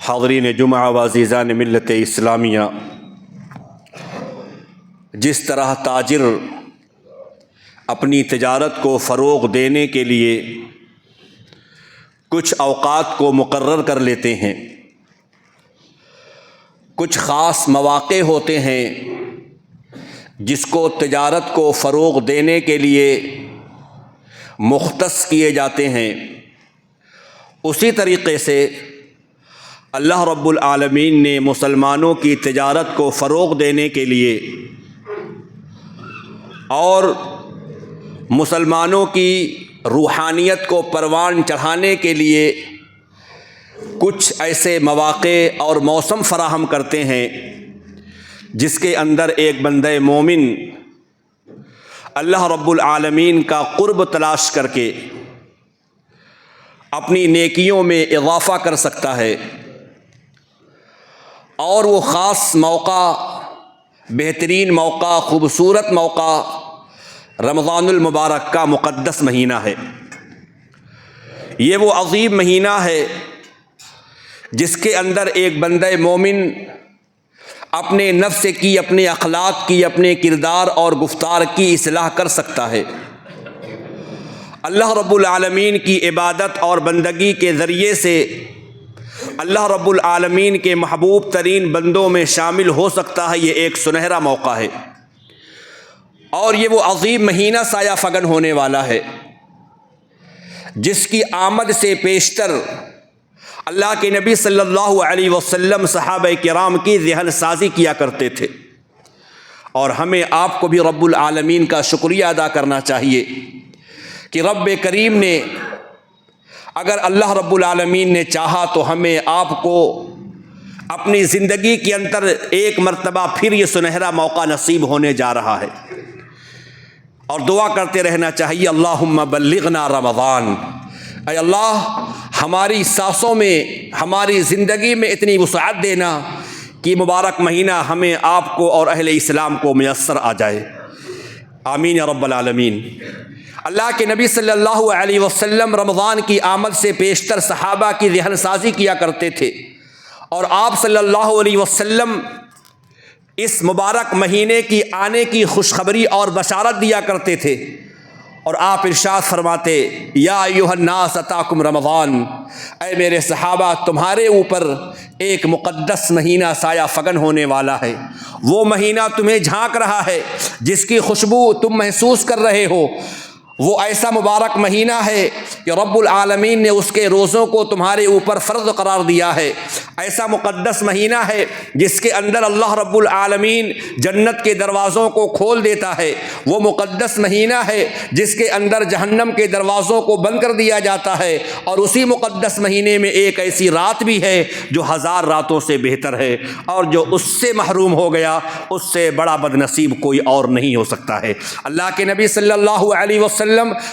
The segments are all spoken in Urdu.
حاضرین جمعہ و عزیزان ملت اسلامیہ، جس طرح تاجر اپنی تجارت کو فروغ دینے کے لیے کچھ اوقات کو مقرر کر لیتے ہیں، کچھ خاص مواقع ہوتے ہیں جس کو تجارت کو فروغ دینے کے لیے مختص کیے جاتے ہیں، اسی طریقے سے اللہ رب العالمین نے مسلمانوں کی تجارت کو فروغ دینے کے لیے اور مسلمانوں کی روحانیت کو پروان چڑھانے کے لیے کچھ ایسے مواقع اور موسم فراہم کرتے ہیں جس کے اندر ایک بندہ مومن اللہ رب العالمین کا قرب تلاش کر کے اپنی نیکیوں میں اضافہ کر سکتا ہے، اور وہ خاص موقع، بہترین موقع، خوبصورت موقع رمضان المبارک کا مقدس مہینہ ہے۔ یہ وہ عظیم مہینہ ہے جس کے اندر ایک بندہ مومن اپنے نفس کی، اپنے اخلاق کی، اپنے کردار اور گفتار کی اصلاح کر سکتا ہے، اللہ رب العالمین کی عبادت اور بندگی کے ذریعے سے اللہ رب العالمین کے محبوب ترین بندوں میں شامل ہو سکتا ہے۔ یہ ایک سنہرا موقع ہے، اور یہ وہ عظیم مہینہ سایہ فگن ہونے والا ہے جس کی آمد سے پیشتر اللہ کے نبی صلی اللہ علیہ وسلم صحابہ کرام کی ذہن سازی کیا کرتے تھے، اور ہمیں آپ کو بھی رب العالمین کا شکریہ ادا کرنا چاہیے کہ رب کریم نے، اگر اللہ رب العالمین نے چاہا تو ہمیں آپ کو اپنی زندگی کے اندر ایک مرتبہ پھر یہ سنہرا موقع نصیب ہونے جا رہا ہے، اور دعا کرتے رہنا چاہیے اللہم بلغنا رمضان۔ اے اللہ، ہماری سانسوں میں، ہماری زندگی میں اتنی وسعت دینا کہ مبارک مہینہ ہمیں، آپ کو اور اہل اسلام کو میسر آ جائے، آمین یا رب العالمین۔ اللہ کے نبی صلی اللہ علیہ وسلم رمضان کی آمد سے پیشتر صحابہ کی ذہن سازی کیا کرتے تھے، اور آپ صلی اللہ علیہ وسلم اس مبارک مہینے کی آنے کی خوشخبری اور بشارت دیا کرتے تھے، اور آپ ارشاد فرماتے یا ایھا الناس اتاکم رمضان، اے میرے صحابہ، تمہارے اوپر ایک مقدس مہینہ سایہ فگن ہونے والا ہے، وہ مہینہ تمہیں جھانک رہا ہے، جس کی خوشبو تم محسوس کر رہے ہو، وہ ایسا مبارک مہینہ ہے کہ رب العالمین نے اس کے روزوں کو تمہارے اوپر فرض قرار دیا ہے، ایسا مقدس مہینہ ہے جس کے اندر اللہ رب العالمین جنت کے دروازوں کو کھول دیتا ہے، وہ مقدس مہینہ ہے جس کے اندر جہنم کے دروازوں کو بند کر دیا جاتا ہے، اور اسی مقدس مہینے میں ایک ایسی رات بھی ہے جو 1000 راتوں سے بہتر ہے، اور جو اس سے محروم ہو گیا اس سے بڑا بد نصیب کوئی اور نہیں ہو سکتا ہے۔ اللہ کے نبی صلی اللہ علیہ وسلم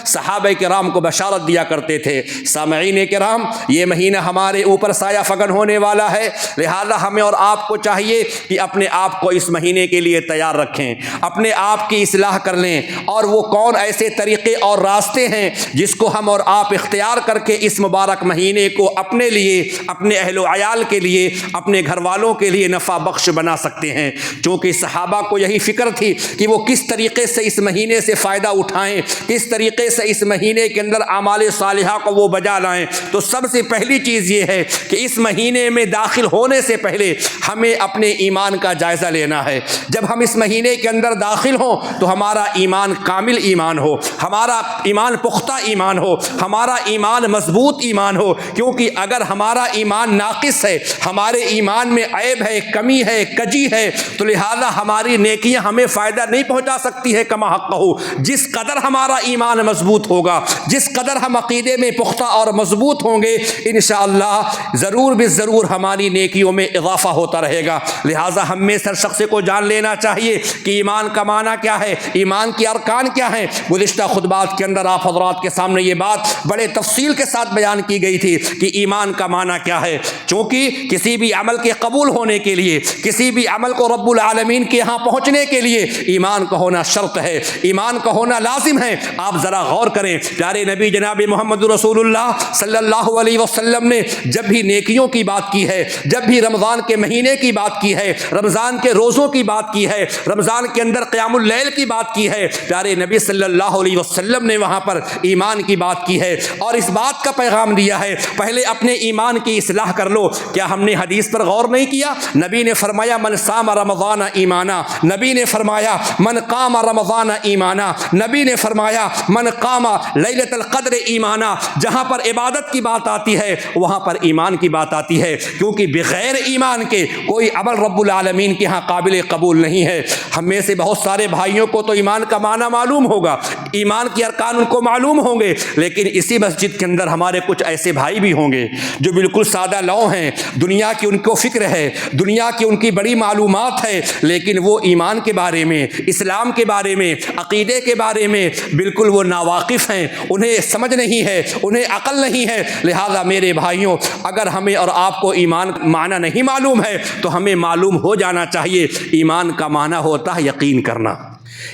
صحابہ کرام کو بشارت دیا کرتے تھے۔ سامعین کرام، یہ مہینہ ہمارے اوپر سایہ فگن ہونے والا ہے، لہذا ہمیں اور آپ کو چاہیے کہ اپنے آپ کو اس مہینے کے لیے تیار رکھیں، اپنے آپ کی اصلاح کر لیں، اور وہ کون ایسے طریقے اور راستے ہیں جس کو ہم اور آپ اختیار کر کے اس مبارک مہینے کو اپنے لیے، اپنے اہل و عیال کے لیے، اپنے گھر والوں کے لیے نفع بخش بنا سکتے ہیں، چونکہ صحابہ کو یہی فکر تھی کہ وہ کس طریقے سے اس مہینے سے فائدہ اٹھائیں، کس طریقے سے اس مہینے کے اندر اعمال صالحہ کو وہ بجا لائیں۔ تو سب سے پہلی چیز یہ ہے کہ اس مہینے میں داخل ہونے سے پہلے ہمیں اپنے ایمان کا جائزہ لینا ہے۔ جب ہم اس مہینے کے اندر داخل ہوں تو ہمارا ایمان کامل ایمان ہو، ہمارا ایمان پختہ ایمان ہو، ہمارا ایمان مضبوط ایمان ہو، کیونکہ اگر ہمارا ایمان ناقص ہے، ہمارے ایمان میں عیب ہے، کمی ہے، کجی ہے، تو لہذا ہماری نیکیاں ہمیں فائدہ نہیں پہنچا سکتی ہے کما حق ہو۔ جس قدر ہمارا ایمان مضبوط ہوگا، جس قدر ہم عقیدے میں پختہ اور مضبوط ہوں گے، انشاءاللہ ضرور ضرور ہماری نیکیوں میں اضافہ ہوتا رہے گا۔ لہٰذا ہم میں ہر شخص کو جان لینا چاہیے کہ ایمان کا معنی کیا ہے، ایمان کی ارکان کیا ہیں۔ گزشتہ خطبات کے اندر آپ حضرات کے سامنے یہ بات بڑے تفصیل کے ساتھ بیان کی گئی تھی کہ ایمان کا معنی کیا ہے، چونکہ کسی بھی عمل کے قبول ہونے کے لیے، کسی بھی عمل کو رب العالمین کے ہاں پہنچنے کے لیے ایمان کا ہونا شرط ہے، ایمان کا ہونا لازم ہے۔ آپ ذرا غور کریں، پیارے نبی جناب محمد رسول اللہ صلی اللہ علیہ وسلم نے جب بھی نیکیوں کی بات کی ہے، جب بھی رمضان کے مہینے کی بات کی ہے، رمضان کے روزوں کی بات کی ہے، رمضان کے اندر قیام اللیل کی بات کی ہے، پیارے نبی صلی اللہ علیہ وسلم نے وہاں پر ایمان کی بات کی ہے اور اس بات کا پیغام دیا ہے پہلے اپنے ایمان کی اصلاح کر لو۔ کیا ہم نے حدیث پر غور نہیں کیا؟ نبی نے فرمایا من صام رمضان ایمانا، نبی نے فرمایا من قام رمضان ایمانا، نبی نے فرمایا من قام لیلۃ القدر ایمانا۔ جہاں پر عبادت کی بات آتی ہے وہاں پر ایمان کی بات آتی ہے، کیونکہ بغیر ایمان کے کوئی عمل رب العالمین کے ہاں قابل قبول نہیں ہے۔ ہم میں سے بہت سارے بھائیوں کو تو ایمان کا معنی معلوم ہوگا، ایمان کے ارکان ان کو معلوم ہوں گے، لیکن اسی مسجد کے اندر ہمارے کچھ ایسے بھائی بھی ہوں گے جو بالکل سادہ لو ہیں، دنیا کی ان کو فکر ہے، دنیا کی ان کی بڑی معلومات ہے، لیکن وہ ایمان کے بارے میں، اسلام کے بارے میں، عقیدے کے بارے میں بالکل وہ ناواقف ہیں، انہیں سمجھ نہیں ہے، انہیں عقل نہیں ہے۔ لہذا میرے بھائیوں، اگر ہمیں اور آپ کو ایمان معنی نہیں معلوم ہے تو ہمیں معلوم ہو جانا چاہیے ایمان کا معنی ہوتا ہے یقین کرنا،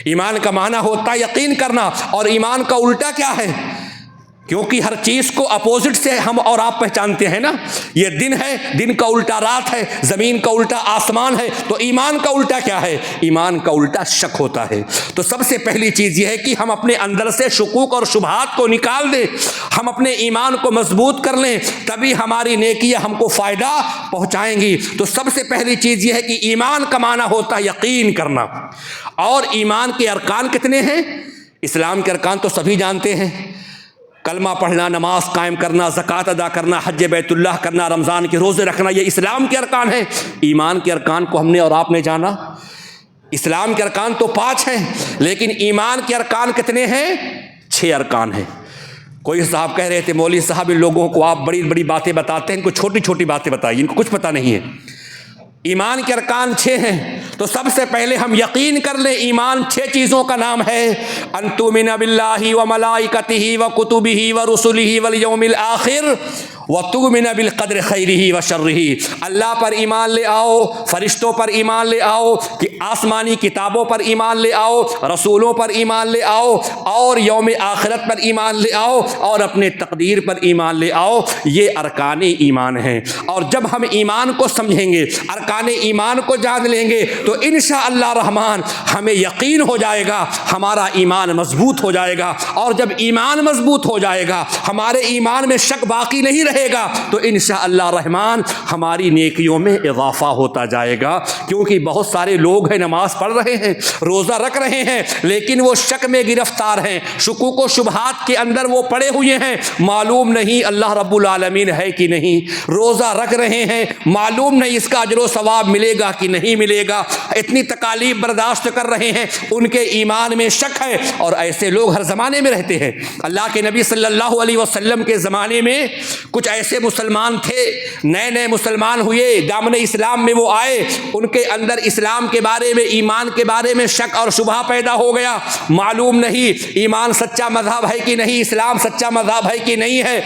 ایمان کا معنی ہوتا ہے یقین کرنا، اور ایمان کا الٹا کیا ہے؟ کیونکہ ہر چیز کو اپوزٹ سے ہم اور آپ پہچانتے ہیں نا، یہ دن ہے، دن کا الٹا رات ہے، زمین کا الٹا آسمان ہے، تو ایمان کا الٹا کیا ہے؟ ایمان کا الٹا شک ہوتا ہے۔ تو سب سے پہلی چیز یہ ہے کہ ہم اپنے اندر سے شکوک اور شبہات کو نکال دیں، ہم اپنے ایمان کو مضبوط کر لیں، تبھی ہماری نیکیاں ہم کو فائدہ پہنچائیں گی۔ تو سب سے پہلی چیز یہ ہے کہ ایمان کا معنی ہوتا ہے یقین کرنا۔ اور ایمان کے ارکان کتنے ہیں؟ اسلام کے ارکان تو سبھی جانتے ہیں، کلمہ پڑھنا، نماز قائم کرنا، زکوٰۃ ادا کرنا، حج بیت اللہ کرنا، رمضان کے روزے رکھنا، یہ اسلام کے ارکان ہیں۔ ایمان کے ارکان کو ہم نے اور آپ نے جانا، اسلام کے ارکان تو 5 ہیں، لیکن ایمان کے ارکان کتنے ہیں؟ 6 ارکان ہیں۔ کوئی صاحب کہہ رہے تھے مولوی صاحب ان لوگوں کو آپ بڑی بڑی باتیں بتاتے ہیں، ان کو چھوٹی چھوٹی باتیں بتائیے، ان کو کچھ پتہ نہیں ہے۔ ایمان کے ارکان 6 ہیں، تو سب سے پہلے ہم یقین کر لیں ایمان 6 چیزوں کا نام ہے۔ ان تؤمن باللہ وملائکتہ وکتبہ ورسلہ والیوم الآخر وتؤمن بالقدر خیرہ وشرہ۔ اللہ پر ایمان لے آؤ، فرشتوں پر ایمان لے آؤ، کہ آسمانی کتابوں پر ایمان لے آؤ، رسولوں پر ایمان لے آؤ، اور یوم آخرت پر ایمان لے آؤ، اور اپنے تقدیر پر ایمان لے آؤ۔ یہ ارکان ایمان ہیں، اور جب ہم ایمان کو سمجھیں گے، ارکان ایمان کو جان لیں گے، تو انشاءاللہ الرحمن ہمیں یقین ہو جائے گا، ہمارا ایمان مضبوط ہو جائے گا، اور جب ایمان مضبوط ہو جائے گا، ہمارے ایمان میں شک باقی نہیں رہے گا، تو انشاءاللہ الرحمن ہماری نیکیوں میں اضافہ ہوتا جائے گا۔ کیونکہ بہت سارے لوگ ہیں نماز پڑھ رہے ہیں، روزہ رکھ رہے ہیں، لیکن وہ شک میں گرفتار ہیں، شکوک و شبہات کے اندر وہ پڑے ہوئے ہیں، معلوم نہیں اللہ رب العالمین ہے کہ نہیں، روزہ رکھ رہے ہیں، معلوم نہیں اس کا اجر و ثواب ملے گا کہ نہیں ملے گا، اتنی تکالیف برداشت کر رہے ہیں، ان کے ایمان میں شک ہے، اور ایسے لوگ ہر زمانے میں رہتے ہیں۔ اللہ کے نبی صلی اللہ علیہ وسلم کے زمانے میں کچھ ایسے مسلمان تھے، نئے نئے مسلمان ہوئے، دامن اسلام میں وہ آئے، ان کے اندر اسلام کے بارے میں، ایمان کے بارے میں شک اور شبہ پیدا ہو گیا، معلوم نہیں ایمان سچا مذہب ہے کہ نہیں، اسلام سچا مذہب ہے کہ نہیں ہے،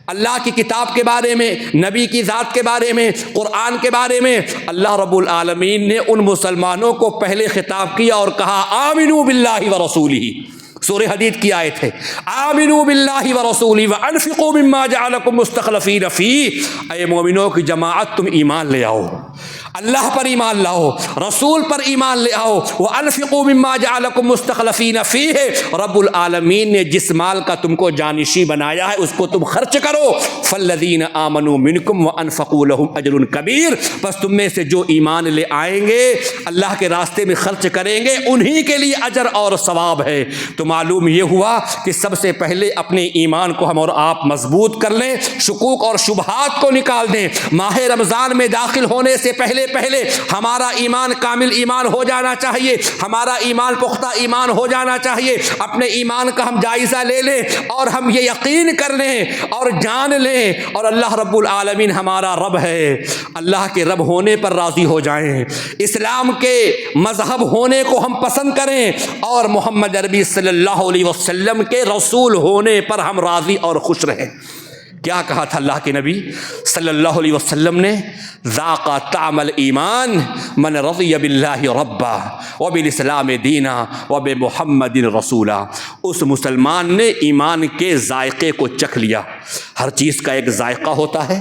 اللہ کی کتاب کے بارے میں، نبی کی ذات کے بارے میں، قرآن کے بارے میں۔ اللہ رب العالمین نے ان مسلمانوں کو پہلے خطاب کیا اور کہا آمنوا باللہ ورسولہ، سورہ حدید کی آیت ہے، آمنوا باللہ ورسولہ وانفقوا مما جعلکم مستخلفین فیہ، اے مومنوں کی جماعت تم ایمان لے آؤ، اللہ پر ایمان لاؤ، رسول پر ایمان لے آؤ، وانفقوا مما جعلکم مستخلفین فیہ، رب العالمین نے جس مال کا تم کو جانشی بنایا ہے اس کو تم خرچ کرو، فالذین آمنوا منکم وانفقوا لهم اجر کبیر، بس تم میں سے جو ایمان لے آئیں گے، اللہ کے راستے میں خرچ کریں گے، انہی کے لیے اجر اور ثواب ہے۔ تو معلوم یہ ہوا کہ سب سے پہلے اپنے ایمان کو ہم اور آپ مضبوط کر لیں، شکوک اور شبہات کو نکال دیں۔ ماہ رمضان میں داخل ہونے سے پہلے ہمارا ایمان کامل ایمان ہو جانا چاہیے، ہمارا ایمان پختہ ایمان ہو جانا چاہیے، اپنے ایمان کا ہم جائزہ لے لیں، اور ہم یہ یقین کر لیں اور جان لیں، اور اللہ رب العالمین ہمارا رب ہے، اللہ کے رب ہونے پر راضی ہو جائیں، اسلام کے مذہب ہونے کو ہم پسند کریں، اور محمد عربی صلی اللہ علیہ وسلم کے رسول ہونے پر ہم راضی اور خوش رہیں۔ کیا کہا تھا اللہ کے نبی صلی اللہ علیہ وسلم نے؟ ذاق طعم الایمان من رضی باللہ ربا وبالاسلام دینا وبمحمد رسولا. اس مسلمان نے ایمان کے ذائقے کو چکھ لیا. ہر چیز کا ایک ذائقہ ہوتا ہے.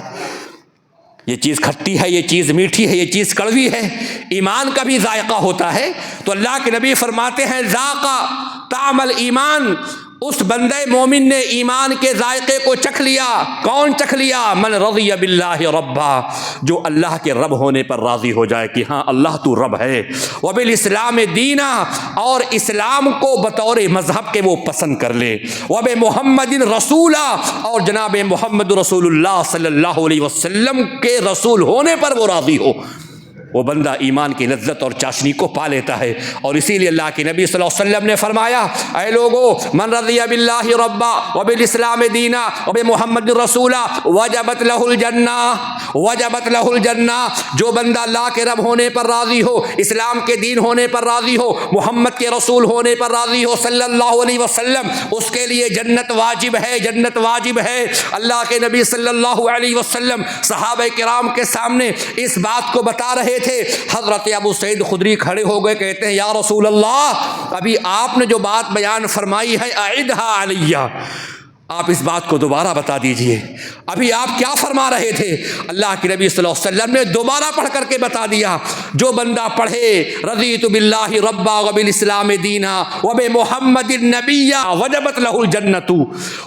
یہ چیز کھٹی ہے، یہ چیز میٹھی ہے، یہ چیز کڑوی ہے. ایمان کا بھی ذائقہ ہوتا ہے. تو اللہ کے نبی فرماتے ہیں ذاق طعم الایمان، اس بندے مومن نے ایمان کے ذائقے کو چکھ لیا. کون چکھ لیا؟ من رضی باللہ ربا، جو اللہ کے رب ہونے پر راضی ہو جائے کہ ہاں اللہ تو رب ہے. وبالاسلام دینا، اور اسلام کو بطور مذہب کے وہ پسند کر لے. وبمحمد رسولا، اور جناب محمد رسول اللہ صلی اللہ علیہ وسلم کے رسول ہونے پر وہ راضی ہو. وہ بندہ ایمان کی لذت اور چاشنی کو پا لیتا ہے. اور اسی لیے اللہ کے نبی صلی اللہ علیہ وسلم نے فرمایا اے لوگو من رضی باللہ ربا وبالاسلام دینا وبمحمد رسولا وجبت لہ الجنہ، وجبت لہ الجنہ. جو بندہ اللہ کے رب ہونے پر راضی ہو، اسلام کے دین ہونے پر راضی ہو، محمد کے رسول ہونے پر راضی ہو صلی اللہ علیہ وسلم، اس کے لیے جنت واجب ہے، جنت واجب ہے. اللہ کے نبی صلی اللہ علیہ وسلم صحابہ کرام کے سامنے اس بات کو بتا رہے تھے. حضرت ابو سعید خدری کھڑے ہو گئے، کہتے ہیں یا رسول اللہ، ابھی آپ نے جو بات بیان فرمائی ہے اعدھا علیہ، آپ اس بات کو دوبارہ بتا دیجئے. ابھی آپ کیا فرما رہے تھے؟ اللہ کے نبی صلی اللہ علیہ وسلم نے دوبارہ پڑھ کر کے بتا دیا. جو بندہ پڑھے رضیت باللہ ربا وبالاسلام دینا وبمحمد النبی وجبت لہ الجنت،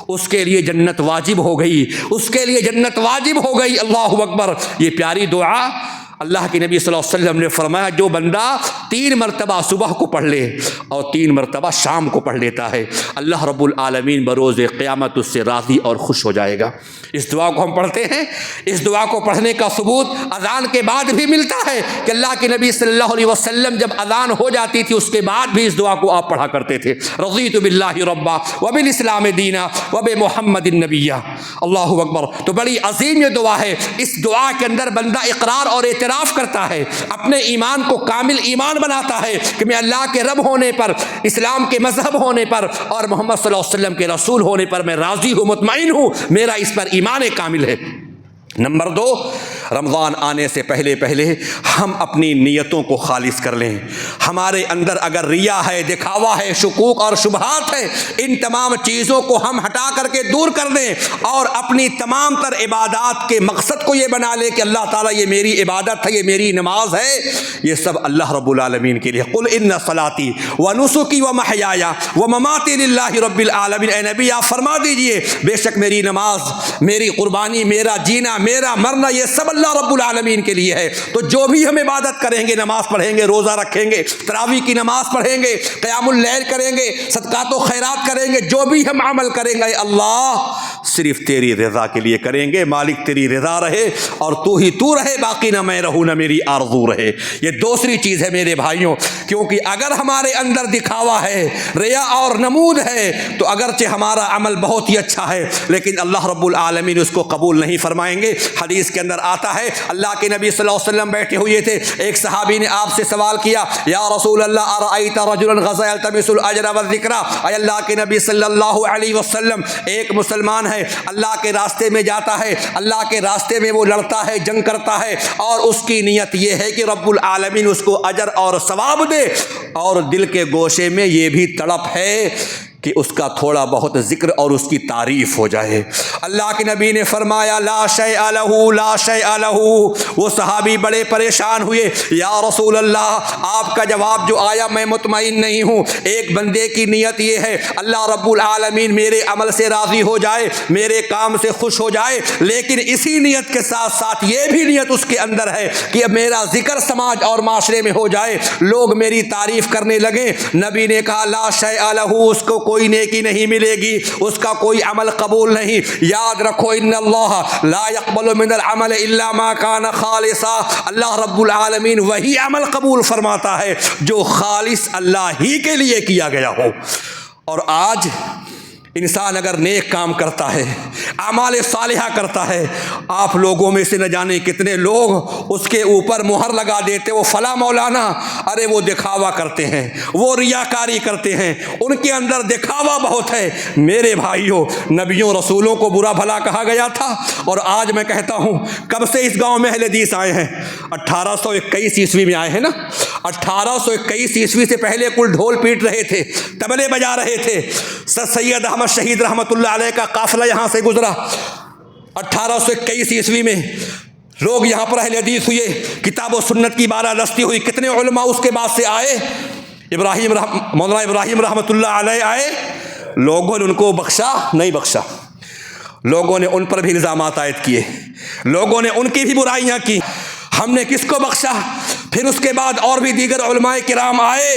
اس کے لیے جنت واجب ہو گئی، اس کے لیے جنت واجب ہو گئی. اللہ اکبر. یہ پیاری دعا اللہ کے نبی صلی اللہ علیہ وسلم نے فرمایا جو بندہ 3 مرتبہ صبح کو پڑھ لے اور 3 مرتبہ شام کو پڑھ لیتا ہے، اللہ رب العالمین بروز قیامت اس سے راضی اور خوش ہو جائے گا. اس دعا کو ہم پڑھتے ہیں. اس دعا کو پڑھنے کا ثبوت اذان کے بعد بھی ملتا ہے کہ اللہ کے نبی صلی اللہ علیہ وسلم جب اذان ہو جاتی تھی اس کے بعد بھی اس دعا کو آپ پڑھا کرتے تھے. رضیت باللہ ربا وبالاسلام دینا وبمحمد النبی. اللہ اکبر. تو بڑی عظیم یہ دعا ہے. اس دعا کے اندر بندہ اقرار اور اعتراف کرتا ہے، اپنے ایمان کو کامل ایمان بناتا ہے کہ میں اللہ کے رب ہونے پر، اسلام کے مذہب ہونے پر اور محمد صلی اللہ علیہ وسلم کے رسول ہونے پر میں راضی ہوں، مطمئن ہوں، میرا اس پر ایمان کامل ہے. نمبر 2، رمضان آنے سے پہلے پہلے ہم اپنی نیتوں کو خالص کر لیں. ہمارے اندر اگر ریا ہے، دکھاوا ہے، شکوک اور شبہات ہے، ان تمام چیزوں کو ہم ہٹا کر کے دور کر دیں اور اپنی تمام تر عبادات کے مقصد کو یہ بنا لے کہ اللہ تعالیٰ یہ میری عبادت ہے، یہ میری نماز ہے، یہ سب اللہ رب العالمین کے لیے. قل ان صلاتی ونسکی ومحیای ومماتی للہ رب العالمین. اے نبی آپ فرما دیجئے بے شک میری نماز، میری قربانی، میرا جینا، میرا مرنا، یہ سب اللہ رب العالمین کے لیے ہے. تو جو بھی ہم عبادت کریں گے، نماز پڑھیں گے، روزہ رکھیں گے، تراویح کی نماز پڑھیں گے، قیام اللیل کریں گے، صدقات و خیرات کریں گے، جو بھی ہم عمل کریں گے اللہ صرف تیری رضا کے لیے کریں گے. مالک تیری رضا رہے اور تو ہی تو رہے، باقی نہ میں رہوں نہ میری آرزو رہے. یہ دوسری چیز ہے میرے بھائیوں. کیونکہ اگر ہمارے اندر دکھاوا ہے، ریا اور نمود ہے، تو اگرچہ ہمارا عمل بہت ہی اچھا ہے لیکن اللہ رب العالمین اس کو قبول نہیں فرمائیں گے. حدیث کے اندر آتا ہے اللہ کے نبی صلی اللہ علیہ وسلم بیٹھے ہوئے تھے، ایک صحابی نے آپ سے سوال کیا یا رسول اللہ ارأیت رجلا غزا یلتمس الاجر والذکر. اے اللہ کے نبی صلی اللہ علیہ وسلم، ایک مسلمان ہے، اللہ کے راستے میں جاتا ہے، اللہ کے راستے میں وہ لڑتا ہے، جنگ کرتا ہے اور اس کی نیت یہ ہے کہ رب العالمین اس کو اجر اور ثواب دے، اور دل کے گوشے میں یہ بھی تڑپ ہے کہ اس کا تھوڑا بہت ذکر اور اس کی تعریف ہو جائے. اللہ کے نبی نے فرمایا لا شیء لہ، لا شیء لہ. وہ صحابی بڑے پریشان ہوئے، یا رسول اللہ آپ کا جواب جو آیا میں مطمئن نہیں ہوں. ایک بندے کی نیت یہ ہے اللہ رب العالمین میرے عمل سے راضی ہو جائے، میرے کام سے خوش ہو جائے، لیکن اسی نیت کے ساتھ ساتھ یہ بھی نیت اس کے اندر ہے کہ میرا ذکر سماج اور معاشرے میں ہو جائے، لوگ میری تعریف کرنے لگیں. نبی نے کہا لا شیء لہ، اس کو کوئی نیکی نہیں ملے گی، اس کا کوئی عمل قبول نہیں. یاد رکھو ان اللہ لا يقبل من العمل الا ما كان خالصا. اللہ رب العالمین وہی عمل قبول فرماتا ہے جو خالص اللہ ہی کے لیے کیا گیا ہو. اور آج انسان اگر نیک کام کرتا ہے، اعمال صالحہ کرتا ہے، آپ لوگوں میں سے نہ جانے کتنے لوگ اس کے اوپر مہر لگا دیتے، وہ فلاں مولانا، ارے وہ دکھاوا کرتے ہیں، وہ ریاکاری کرتے ہیں، ان کے اندر دکھاوا بہت ہے۔ میرے بھائیوں، نبیوں رسولوں کو برا بھلا کہا گیا تھا، اور آج میں کہتا ہوں، کب سے اس گاؤں میں اہل حدیث آئے ہیں؟ 1821 عیسوی میں آئے ہیں نا۔ 1821 عیسوی سے پہلے کل ڈھول پیٹ رہے تھے، طبلے بجا رہے تھے۔ سر سید احمد شہید رحمۃ اللہ علیہ کا قافلہ یہاں سے گزرا 1821 عیسوی میں، لوگ یہاں پر اہل حدیث ہوئے، کتاب و سنت کی بالادستی ہوئی، کتنے علماء اس کے بعد سے آئے۔ مولانا ابراہیم رحمۃ اللہ علیہ آئے، لوگوں نے ان کو بخشا نہیں بخشا، لوگوں نے ان پر بھی الزامات عائد کیے، لوگوں نے ان کی بھی برائیاں کی۔ ہم نے کس کو بخشا؟ پھر اس کے بعد اور بھی دیگر علماء کرام آئے،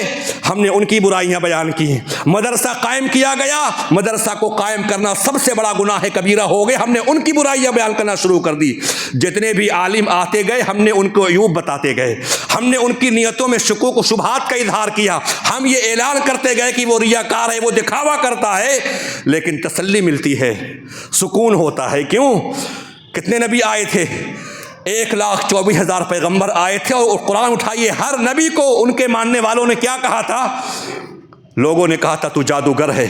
ہم نے ان کی برائیاں بیان کی۔ مدرسہ قائم کیا گیا، مدرسہ کو قائم کرنا سب سے بڑا گناہ کبیرہ ہو گئے، ہم نے ان کی برائیاں بیان کرنا شروع کر دی۔ جتنے بھی عالم آتے گئے، ہم نے ان کو عیوب بتاتے گئے، ہم نے ان کی نیتوں میں شکوک و شبہات کا اظہار کیا، ہم یہ اعلان کرتے گئے کہ وہ ریاکار ہے، وہ دکھاوا کرتا ہے، لیکن تسلی ملتی ہے، سکون ہوتا ہے۔ کیوں؟ کتنے نبی آئے تھے؟ 1,24,000 پیغمبر آئے تھے، اور قرآن اٹھائیے، ہر نبی کو ان کے ماننے والوں نے کیا کہا تھا؟ لوگوں نے کہا تھا تو جادوگر ہے،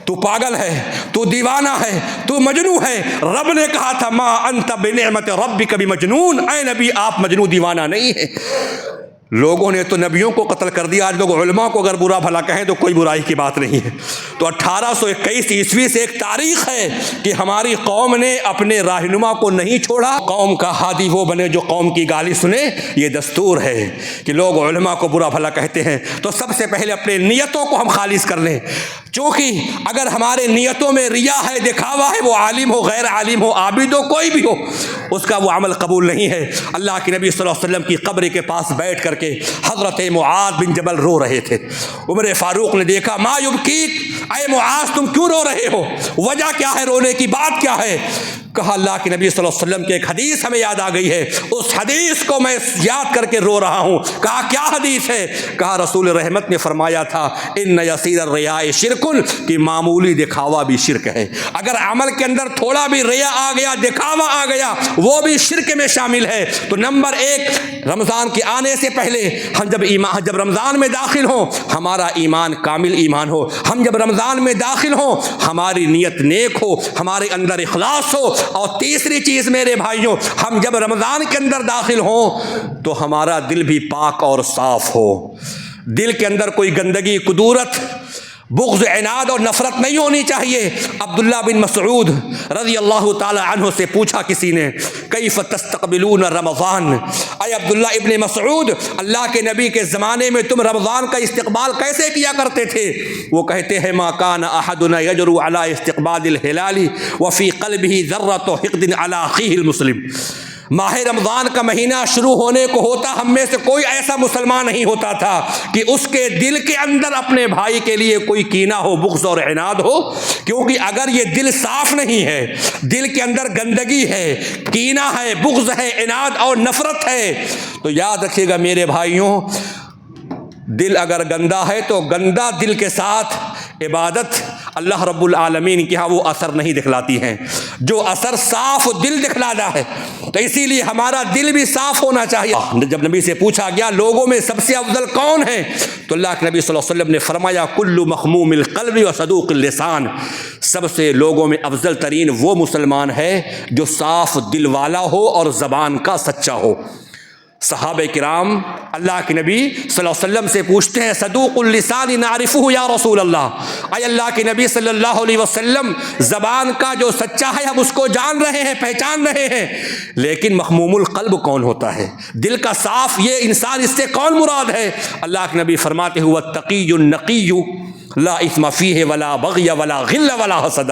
تو پاگل ہے، تو دیوانہ ہے، تو مجنون ہے۔ رب نے کہا تھا ما انت بنعمت ربک بمجنون، اے نبی آپ مجنون دیوانہ نہیں ہے۔ لوگوں نے تو نبیوں کو قتل کر دیا، آج لوگ علماء کو اگر برا بھلا کہیں تو کوئی برائی کی بات نہیں ہے۔ تو 1821 عیسوی سے ایک تاریخ ہے کہ ہماری قوم نے اپنے رہنما کو نہیں چھوڑا۔ قوم کا ہادی وہ بنے جو قوم کی گالی سنے، یہ دستور ہے کہ لوگ علماء کو برا بھلا کہتے ہیں تو سب سے پہلے اپنے نیتوں کو ہم خالص کر لیں، چونکہ اگر ہمارے نیتوں میں ریا ہے، دکھاوا ہے، وہ عالم ہو، غیر عالم ہو، عابد ہو، کوئی بھی ہو، اس کا وہ عمل قبول نہیں ہے۔ اللہ کے نبی صلی اللہ علیہ وسلم کی قبر کے پاس بیٹھ کر کے حضرت معاذ بن جبل رو رہے تھے۔ عمر فاروق نے دیکھا، ما یبکیک، اے معاذ تم کیوں رو رہے ہو؟ وجہ کیا ہے رونے کی، بات کیا ہے؟ کہا اللہ کے نبی صلی اللہ علیہ وسلم کی ایک حدیث ہمیں یاد آ گئی ہے، اس حدیث کو میں یاد کر کے رو رہا ہوں۔ کہا کیا حدیث ہے؟ کہا رسول رحمت نے فرمایا تھا ان یسیر الریاء شرک، کہ معمولی دکھاوا بھی شرک ہے۔ اگر عمل کے اندر تھوڑا بھی ریا آ گیا، دکھاوا آ گیا، وہ بھی شرک میں شامل ہے۔ تو نمبر 1، رمضان کے آنے سے پہلے ہم جب رمضان میں داخل ہوں، ہمارا ایمان کامل ایمان ہو، ہم جب رمضان میں داخل ہوں ہماری نیت نیک ہو، ہمارے اندر اخلاص ہو، اور تیسری چیز میرے بھائیوں، ہم جب رمضان کے اندر داخل ہوں تو ہمارا دل بھی پاک اور صاف ہو، دل کے اندر کوئی گندگی، کدورت، بغض، عناد اور نفرت نہیں ہونی چاہیے۔ عبداللہ بن مسعود رضی اللہ تعالی عنہ سے پوچھا کسی نے، کیف تستقبلون رمضان، اے عبداللہ ابن مسعود، اللہ کے نبی کے زمانے میں تم رمضان کا استقبال کیسے کیا کرتے تھے؟ وہ کہتے ہیں ما کان احدنا یجرؤ علی استقبال الہلال وفی قلبہ ذرۃ حقد علی اخیہ المسلم۔ ماہ رمضان کا مہینہ شروع ہونے کو ہوتا، ہم میں سے کوئی ایسا مسلمان نہیں ہوتا تھا کہ اس کے دل کے اندر اپنے بھائی کے لیے کوئی کینہ ہو، بغض اور عناد ہو، کیونکہ اگر یہ دل صاف نہیں ہے، دل کے اندر گندگی ہے، کینہ ہے، بغض ہے، عناد اور نفرت ہے، تو یاد رکھیے گا میرے بھائیوں، دل اگر گندا ہے تو گندا دل کے ساتھ عبادت اللہ رب العالمین کے ہاں وہ اثر نہیں دکھلاتی ہیں، جو اثر صاف دل دکھلانا ہے۔ تو اسی لیے ہمارا دل بھی صاف ہونا چاہیے۔ جب نبی سے پوچھا گیا لوگوں میں سب سے افضل کون ہے، تو اللہ کے نبی صلی اللہ علیہ وسلم نے فرمایا کل مخموم القلب و صدوق اللسان، سب سے لوگوں میں افضل ترین وہ مسلمان ہے جو صاف دل والا ہو اور زبان کا سچا ہو۔ صحابہ کرام اللہ کے نبی صلی اللہ علیہ وسلم سے پوچھتے ہیں صدوق اللسان نعرفہ یا رسول اللہ، اے اللہ کے نبی صلی اللہ علیہ وسلم، زبان کا جو سچا ہے ہم اس کو جان رہے ہیں، پہچان رہے ہیں، لیکن مخموم القلب کون ہوتا ہے، دل کا صاف یہ انسان، اس سے کون مراد ہے؟ اللہ کے نبی فرماتے ہوئے التقی النقی لا اثم فیہ ولا بغی ولا غل ولا حسد،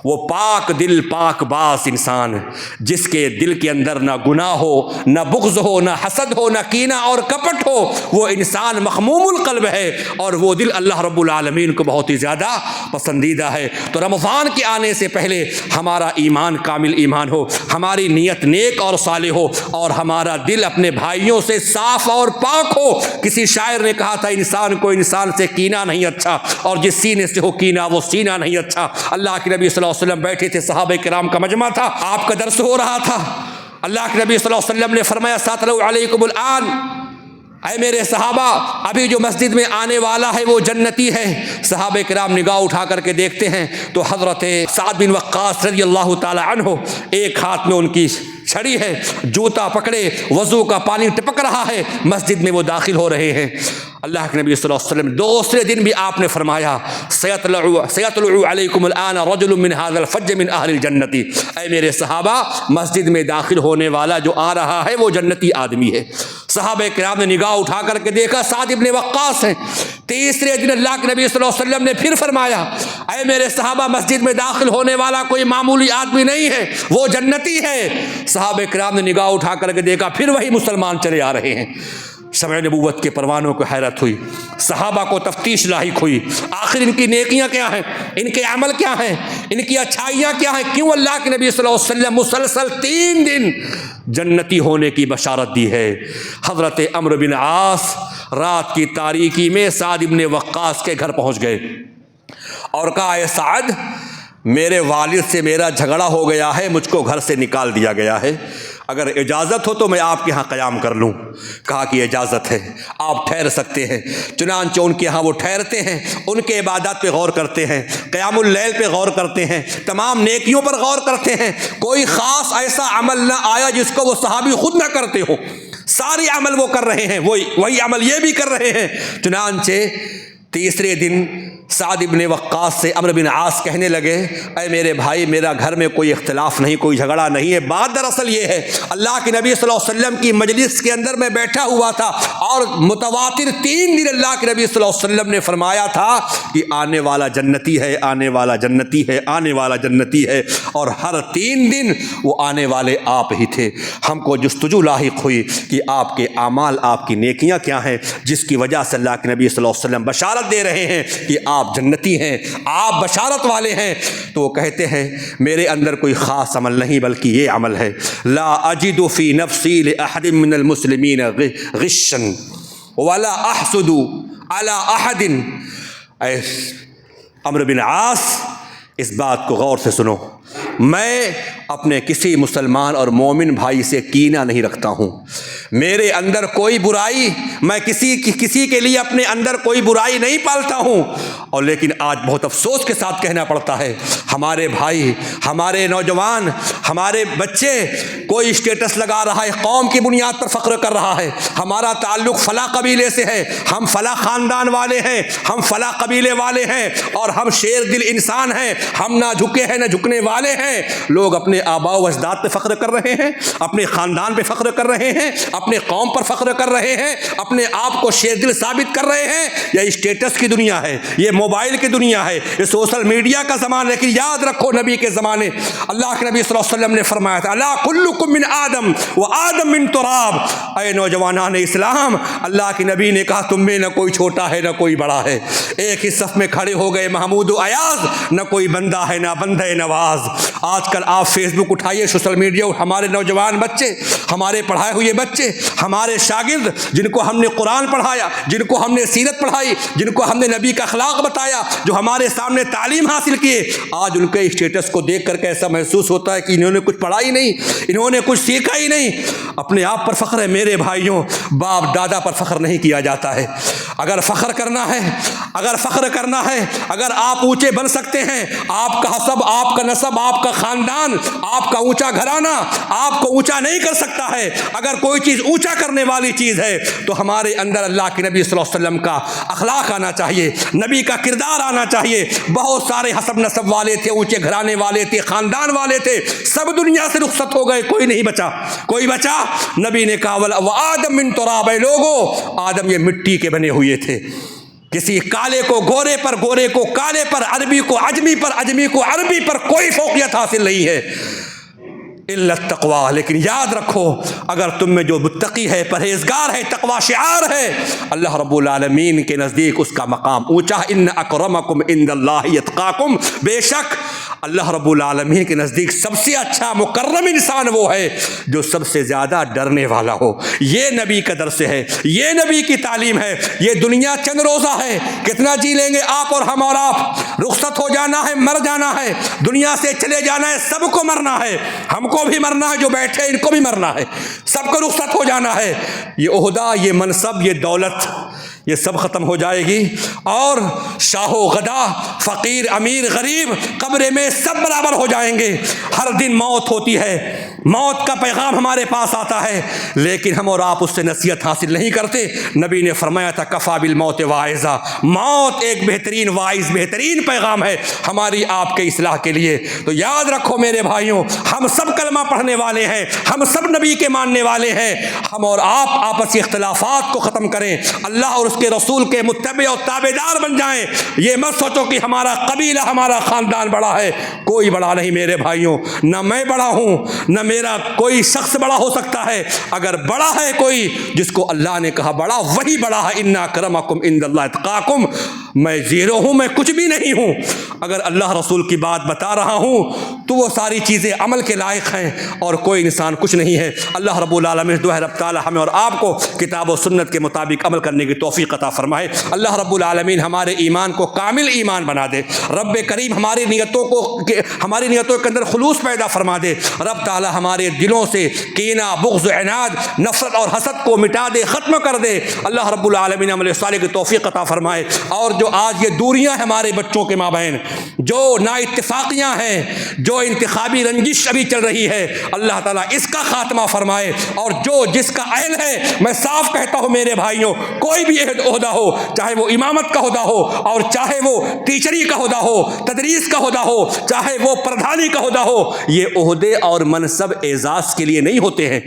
وہ پاک دل پاک باز انسان جس کے دل کے اندر نہ گناہ ہو، نہ بغض ہو، نہ حسد ہو، نہ کینہ اور کپٹ ہو، وہ انسان مخموم القلب ہے، اور وہ دل اللہ رب العالمین کو بہت ہی زیادہ پسندیدہ ہے۔ تو رمضان کے آنے سے پہلے ہمارا ایمان کامل ایمان ہو، ہماری نیت نیک اور صالح ہو، اور ہمارا دل اپنے بھائیوں سے صاف اور پاک ہو۔ کسی شاعر نے کہا تھا انسان کو انسان سے کینہ نہیں اچھا، اور جس سینے سے ہو کینہ وہ سینہ نہیں اچھا۔ اللہ کے نبی صلی اللہ علیہ وسلم بیٹھے تھے، صحابہ کرام کا مجمع تھا، آپ کا درس ہو رہا تھا، اللہ کے نبی صلی اللہ علیہ وسلم نے فرمایا ساتلو علیکم الآن، اے میرے صحابہ ابھی جو مسجد میں آنے والا ہے وہ جنتی ہے۔ صحابہ کرام نگاہ اٹھا کر کے دیکھتے ہیں تو حضرت سعد بن وقاص رضی اللہ تعالی عنہ، ایک ہاتھ میں ان کی چھڑی ہے، جوتا پکڑے، وضو کا پانی ٹپک رہا ہے، مسجد میں وہ داخل ہو رہے ہیں۔ اللہ کے نبی صلی اللہ علیہ وسلم دوسرے دن بھی آپ نے فرمایا سیطلع علیکم الآن رجل من هذا الفج من اہل الجنت، اے میرے صحابہ مسجد میں داخل ہونے والا جو آ رہا ہے وہ جنتی آدمی ہے۔ صحابہ کرام نے نگاہ اٹھا کر کے دیکھا سعد بن وقاص ہیں۔ تیسرے دن اللہ کے نبی صلی اللہ علیہ وسلم نے پھر فرمایا اے میرے صحابہ مسجد میں داخل ہونے والا کوئی معمولی آدمی نہیں ہے، وہ جنتی ہے۔ صحابہ کرام نے نگاہ اٹھا کر کے دیکھا پھر وہی مسلمان چلے آ رہے ہیں۔ شمع نبوت کے پروانوں کو حیرت ہوئی، صحابہ کو تفتیش لاحق ہوئی، آخر ان کی نیکیاں کیا ہیں، ان کے عمل کیا ہیں، ان کی اچھائیاں کیا ہیں، کیوں اللہ کے نبی صلی اللہ علیہ وسلم مسلسل 3 دن جنتی ہونے کی بشارت دی ہے۔ حضرت عمرو بن عاص رات کی تاریکی میں سعد بن وقاص کے گھر پہنچ گئے اور کہا اے سعد، میرے والد سے میرا جھگڑا ہو گیا ہے، مجھ کو گھر سے نکال دیا گیا ہے، اگر اجازت ہو تو میں آپ کے ہاں قیام کر لوں۔ کہا کہ اجازت ہے، آپ ٹھہر سکتے ہیں۔ چنانچہ ان کے ہاں وہ ٹھہرتے ہیں، ان کے عبادات پہ غور کرتے ہیں، قیام اللیل پہ غور کرتے ہیں، تمام نیکیوں پر غور کرتے ہیں۔ کوئی خاص ایسا عمل نہ آیا جس کو وہ صحابی خود نہ کرتے ہو، سارے عمل وہ کر رہے ہیں، وہی عمل یہ بھی کر رہے ہیں۔ چنانچہ تیسرے دن سعد بن وقاص سے عمرو بن عاص کہنے لگے اے میرے بھائی، میرا گھر میں کوئی اختلاف نہیں، کوئی جھگڑا نہیں ہے، بات دراصل یہ ہے اللہ کے نبی صلی اللہ علیہ وسلم کی مجلس کے اندر میں بیٹھا ہوا تھا اور متواتر 3 دن اللہ کے نبی صلی اللہ علیہ وسلم نے فرمایا تھا کہ آنے والا جنتی ہے، آنے والا جنتی ہے، آنے والا جنتی ہے، اور ہر 3 دن وہ آنے والے آپ ہی تھے۔ ہم کو جستجو لاحق ہوئی کہ آپ کے اعمال، آپ کی نیکیاں کیا ہیں جس کی وجہ سے اللہ کے نبی صلی اللہ علیہ وسلم بشارت دے رہے ہیں کہ آپ جنتی ہیں، آپ بشارت والے ہیں۔ تو وہ کہتے ہیں میرے اندر کوئی خاص عمل نہیں بلکہ یہ عمل ہے، لا اجد فی نفسی لأحد من المسلمین غشا ولا احسد علی احد۔ اے عمرو بن عاص اس بات کو غور سے سنو، میں اپنے کسی مسلمان اور مومن بھائی سے کینہ نہیں رکھتا ہوں، میرے اندر کوئی برائی، میں کسی کے لیے اپنے اندر کوئی برائی نہیں پالتا ہوں۔ اور لیکن آج بہت افسوس کے ساتھ کہنا پڑتا ہے، ہمارے بھائی، ہمارے نوجوان، ہمارے بچے کوئی اسٹیٹس لگا رہا ہے، قوم کی بنیاد پر فخر کر رہا ہے، ہمارا تعلق فلاں قبیلے سے ہے، ہم فلاں خاندان والے ہیں، ہم فلاں قبیلے والے ہیں، اور ہم شیر دل انسان ہیں، ہم نہ جھکے ہیں نہ جھکنے والے ہیں۔ لوگ اپنے آباء و اجداد پہ فخر کر رہے ہیں، اپنے خاندان پہ فخر کر رہے ہیں، اپنے قوم پر فخر کر رہے ہیں، اپنے آپ کو شیر دل ثابت کر رہے ہیں۔ یہ اسٹیٹس کی دنیا ہے، یہ موبائل کی دنیا ہے، یہ سوشل میڈیا کا زمانہ ہے۔ لیکن یاد رکھو نبی کے زمانے اللہ کے نبی صلی اللہ علیہ وسلم نے فرمایا تھا الا کلکم من آدم و آدم من تراب۔ اے نوجوانان اسلام، اللہ کے نبی نے کہا تم میں نہ کوئی چھوٹا ہے نہ کوئی بڑا ہے۔ ایک ہی صف میں کھڑے ہو گئے محمود و ایاز، نہ کوئی بندہ ہے نہ بندہ نواز۔ آج کل آپ فیس بک اٹھائیے، سوشل میڈیا، ہمارے نوجوان بچے، ہمارے پڑھائے ہوئے بچے، ہمارے شاگرد جن کو ہم نے قرآن پڑھایا، جن کو ہم نے سیرت پڑھائی، جن کو ہم نے نبی کا اخلاق بتایا، جو ہمارے سامنے تعلیم حاصل کیے، آج ان کے اسٹیٹس کو دیکھ کر کے ایسا محسوس ہوتا ہے کہ انہوں نے کچھ پڑھا ہی نہیں، انہوں نے کچھ سیکھا ہی نہیں۔ اپنے آپ پر فخر ہے میرے بھائیوں، باپ دادا پر فخر نہیں کیا جاتا ہے۔ اگر فخر کرنا ہے، اگر آپ اونچے بن سکتے ہیں، آپ کا حسب، آپ کا نسب، آپ کا خاندان، آپ کا اونچا گھرانہ آپ کو اونچا نہیں کر سکتا ہے۔ اگر کوئی چیز اونچا کرنے والی چیز ہے تو ہمارے اندر اللہ کے نبی صلی اللہ علیہ وسلم کا اخلاق آنا چاہیے، نبی کا کردار آنا چاہیے۔ بہت سارے حسب نسب والے تھے، اونچے گھرانے والے تھے، خاندان والے تھے، سب دنیا سے رخصت ہو گئے، کوئی نہیں بچا، کوئی بچا۔ نبی نے کہا وَآدَمْ مِن تُرَابٍ، اے لوگو، آدم یہ مٹی کے بنے ہوئے تھے، کسی کالے کو گورے پر، گورے کو کالے پر، عربی کو عجمی پر، عجمی کو عربی پر کوئی فوقیت حاصل نہیں ہے الا التقوی. لیکن یاد رکھو اگر تم میں جو متقی ہے، پرہیزگار ہے، تقوی شعار ہے، اللہ رب العالمین کے نزدیک اس کا مقام اونچا ہے. ان اکرمکم عند اللہ اتقاکم، بے شک اللہ رب العالمین کے نزدیک سب سے اچھا مکرم انسان وہ ہے جو سب سے زیادہ ڈرنے والا ہو. یہ نبی کا درس ہے، یہ نبی کی تعلیم ہے. یہ دنیا چند روزہ ہے، کتنا جی لیں گے آپ اور ہم اور آپ. رخصت ہو جانا ہے، مر جانا ہے، دنیا سے چلے جانا ہے، سب کو مرنا ہے. ہم کو بھی مرنا ہے، جو بیٹھے ان کو بھی مرنا ہے، سب کو رخصت ہو جانا ہے. یہ عہدہ، یہ منصب، یہ دولت، یہ سب ختم ہو جائے گی. اور شاہ و غدا، فقیر امیر غریب قبر میں سب برابر ہو جائیں گے. ہر دن موت ہوتی ہے، موت کا پیغام ہمارے پاس آتا ہے، لیکن ہم اور آپ اس سے نصیحت حاصل نہیں کرتے. نبی نے فرمایا تھا کفا بالموت واعظا، موت ایک بہترین واعظ، بہترین پیغام ہے ہماری آپ کے اصلاح کے لیے. تو یاد رکھو میرے بھائیوں، ہم سب کلمہ پڑھنے والے ہیں، ہم سب نبی کے ماننے والے ہیں. ہم اور آپ آپسی اختلافات کو ختم کریں، اللہ اور اس کے رسول کے متبع اور تابع دار بن جائیں. یہ مت سوچو کہ ہمارا قبیلہ، ہمارا خاندان بڑا ہے. کوئی بڑا نہیں میرے بھائیوں، نہ میں بڑا ہوں نہ میرا کوئی شخص بڑا ہو سکتا ہے. اگر بڑا ہے کوئی جس کو اللہ نے کہا بڑا، وہی بڑا ہے. ان اکرمکم عند اللہ اتقاکم. میں زیرو ہوں، میں کچھ بھی نہیں ہوں. اگر اللہ رسول کی بات بتا رہا ہوں تو وہ ساری چیزیں عمل کے لائق ہیں، اور کوئی انسان کچھ نہیں ہے. اللہ رب العالمین دعا ہے رب تعالی ہمیں اور آپ کو کتاب و سنت کے مطابق عمل کرنے کی توفیق عطا فرمائے. اللہ رب العالمین ہمارے ایمان کو کامل ایمان بنا دے. رب کریم ہماری نیتوں کے اندر خلوص پیدا فرما دے. رب تعالی ہمارے دلوں سے کینہ، بغض، عناد، نفرت اور حسد کو مٹا دے، ختم کر دے. اللہ رب العالمین عمل صالح کی توفیق عطا فرمائے. اور جو آج یہ دوریاں ہیں ہمارے بچوں کے مابین، جو نا اتفاقیاں ہیں، جو انتخابی رنجش ابھی چل رہی ہے، اللہ تعالیٰ اس کا خاتمہ فرمائے. اور جو جس کا اہل ہے، میں صاف کہتا ہوں میرے بھائیوں، کوئی بھی عہدہ ہو، چاہے وہ امامت کا عہدہ ہو، اور چاہے وہ ٹیچری کا عہدہ ہو، تدریس کا عہدہ ہو، چاہے وہ پردھانی کا عہدہ ہو، یہ عہدے اور منصب اعزاز کے لیے نہیں ہوتے ہیں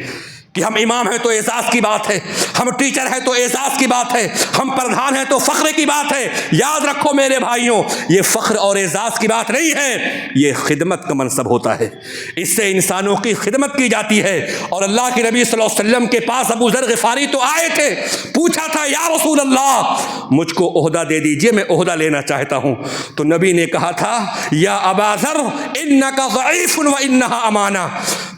کہ ہم امام ہیں تو اعزاز کی بات ہے، ہم ٹیچر ہیں تو اعزاز کی بات ہے، ہم پردھان ہیں تو فخر کی بات ہے. یاد رکھو میرے بھائیوں، یہ فخر اور اعزاز کی بات نہیں ہے، یہ خدمت کا منصب ہوتا ہے. اس سے انسانوں کی خدمت کی جاتی ہے. اور اللہ کے نبی صلی اللہ علیہ وسلم کے پاس ابو ذر غفاری تو آئے تھے، پوچھا تھا یا رسول اللہ مجھ کو عہدہ دے دیجئے، میں عہدہ لینا چاہتا ہوں. تو نبی نے کہا تھا یا ابا ذر انک ضعیف و انہا امانہ،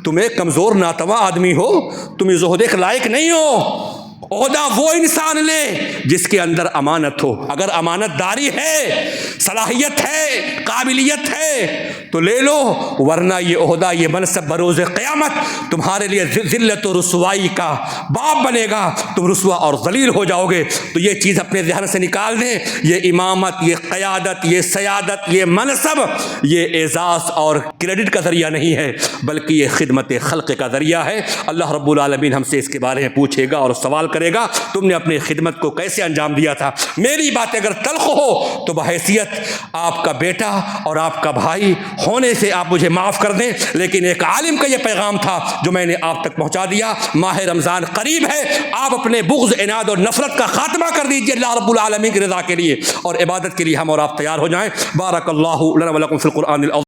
تم ایک کمزور ناتواں آدمی ہو، تم اس عہدے کے لائق نہیں ہو. عہدہ وہ انسان لے جس کے اندر امانت ہو. اگر امانت داری ہے، صلاحیت ہے، قابلیت ہے تو لے لو، ورنہ یہ عہدہ، یہ منصب بروز قیامت تمہارے لیے ذلت و رسوائی کا باب بنے گا. تم رسوا اور ذلیل ہو جاؤ گے. تو یہ چیز اپنے ذہن سے نکال دیں. یہ امامت، یہ قیادت، یہ سیادت، یہ منصب، یہ اعزاز اور کریڈٹ کا ذریعہ نہیں ہے، بلکہ یہ خدمت خلق کا ذریعہ ہے. اللہ رب العالمین ہم سے اس کے بارے میں پوچھے گا اور سوال کرے گا تم نے اپنی خدمت کو کیسے انجام دیا تھا. میری بات اگر تلخ ہو تو بحیثیت آپ کا بیٹا اور آپ کا بھائی ہونے سے آپ مجھے معاف کر دیں، لیکن ایک عالم کا یہ پیغام تھا جو میں نے آپ تک پہنچا دیا. ماہ رمضان قریب ہے، آپ اپنے بغض، عناد اور نفرت کا خاتمہ کر دیجیے اللہ رب العالمین کی رضا کے لیے، اور عبادت کے لیے ہم اور آپ تیار ہو جائیں. بارک اللہ لنا ولکم فی القرآن العظیم.